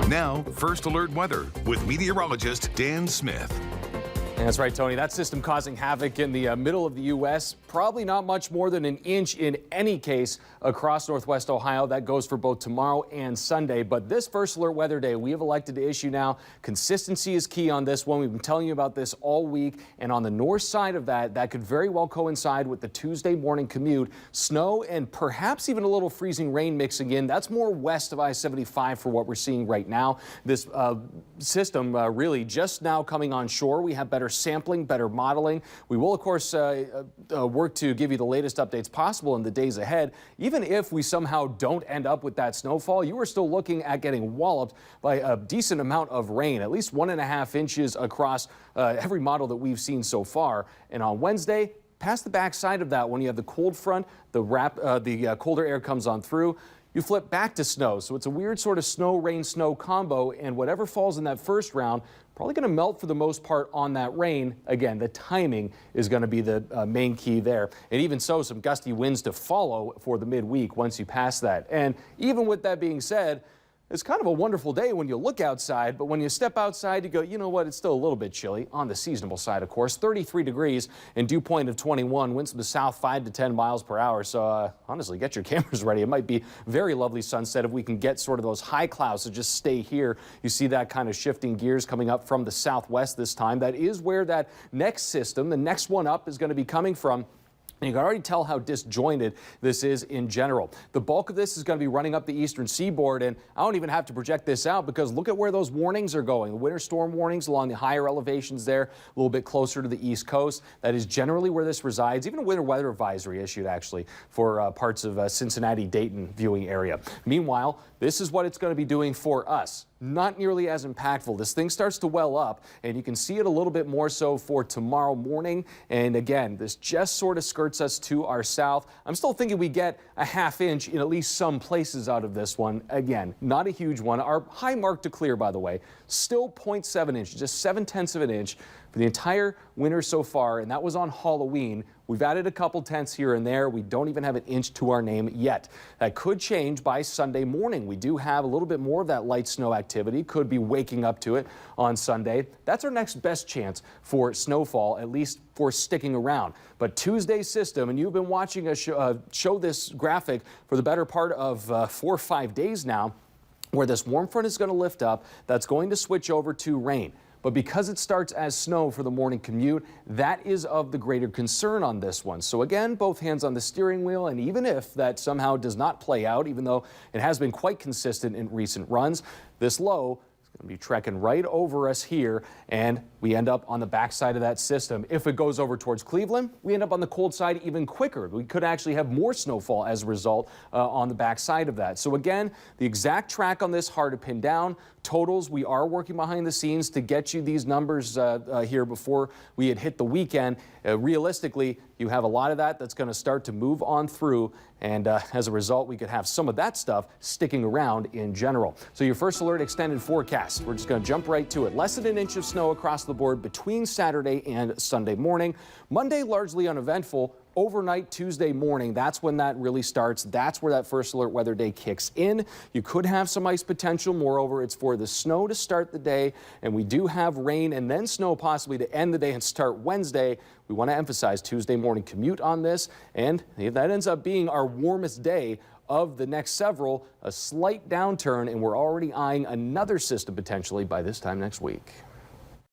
Now, First Alert Weather with meteorologist Dan Smith. That's right, Tony. That system causing havoc in the middle of the U.S. Probably not much more than an inch in any case across northwest Ohio. That goes for both tomorrow and Sunday. But this First Alert Weather Day, we have elected to issue now. Consistency is key on this one. We've been telling you about this all week. And on the north side of that, that could very well coincide with the Tuesday morning commute. Snow and perhaps even a little freezing rain mixing in. That's more west of I-75 for what we're seeing right now. This system really just now coming on shore. We have better sampling, better modeling. We will, of course, work to give you the latest updates possible in the days ahead. Even if we somehow don't end up with that snowfall, you are still looking at getting walloped by a decent amount of rain, at least 1.5 inches across every model that we've seen so far. And on Wednesday, past the backside of that, when you have the cold front, the colder air comes on through, you flip back to snow. So it's a weird sort of snow, rain, snow combo, and whatever falls in that first round probably going to melt for the most part on that rain. Again, the timing is going to be the main key there. And even so, some gusty winds to follow for the midweek once you pass that. And even with that being said, it's kind of a wonderful day when you look outside, but when you step outside, you go, you know what, it's still a little bit chilly. On the seasonable side, of course, 33 degrees and dew point of 21, winds from the south 5 to 10 miles per hour. So honestly, get your cameras ready. It might be very lovely sunset if we can get sort of those high clouds to just stay here. You see that kind of shifting gears coming up from the southwest this time. That is where that next system, the next one up, is going to be coming from. And you can already tell how disjointed this is in general. The bulk of this is going to be running up the eastern seaboard, and I don't even have to project this out because look at where those warnings are going. The winter storm warnings along the higher elevations there, a little bit closer to the east coast. That is generally where this resides. Even a winter weather advisory issued actually for parts of Cincinnati, Dayton viewing area. Meanwhile, this is what it's going to be doing for us. Not nearly as impactful. This thing starts to well up, and you can see it a little bit more so for tomorrow morning. And again, this just sort of skirts us to our south. I'm still thinking we get a ½ inch in at least some places out of this one. Again, not a huge one. Our high mark to clear, by the way, still 0.7 inches, just 0.7 of an inch for the entire winter so far, and that was on Halloween. We've added a couple tenths here and there. We don't even have an inch to our name yet. That could change by Sunday morning. We do have a little bit more of that light snow activity. Could be waking up to it on Sunday. That's our next best chance for snowfall, at least for sticking around. But Tuesday's system, and you've been watching us show this graphic for the better part of 4 or 5 days now, where this warm front is going to lift up. That's going to switch over to rain. But because it starts as snow for the morning commute, that is of the greater concern on this one. So again, both hands on the steering wheel, and even if that somehow does not play out, even though it has been quite consistent in recent runs, this low is going to be trekking right over us here, and we end up on the backside of that system. If it goes over towards Cleveland, we end up on the cold side even quicker. We could actually have more snowfall as a result on the backside of that. So again, the exact track on this, hard to pin down. Totals, we are working behind the scenes to get you these numbers here before we had hit the weekend. Realistically, you have a lot of that's going to start to move on through, and as a result, we could have some of that stuff sticking around in general. So your First Alert extended forecast, we're just going to jump right to it. Less than an inch of snow across the board between Saturday and Sunday morning. Monday, largely uneventful. Overnight Tuesday morning, that's when that really starts. That's where that First Alert Weather Day kicks in. You could have some ice potential. Moreover, it's for the snow to start the day, and we do have rain and then snow possibly to end the day and start Wednesday. We want to emphasize Tuesday morning commute on this, and if that ends up being our warmest day of the next several, a slight downturn, and we're already eyeing another system potentially by this time next week.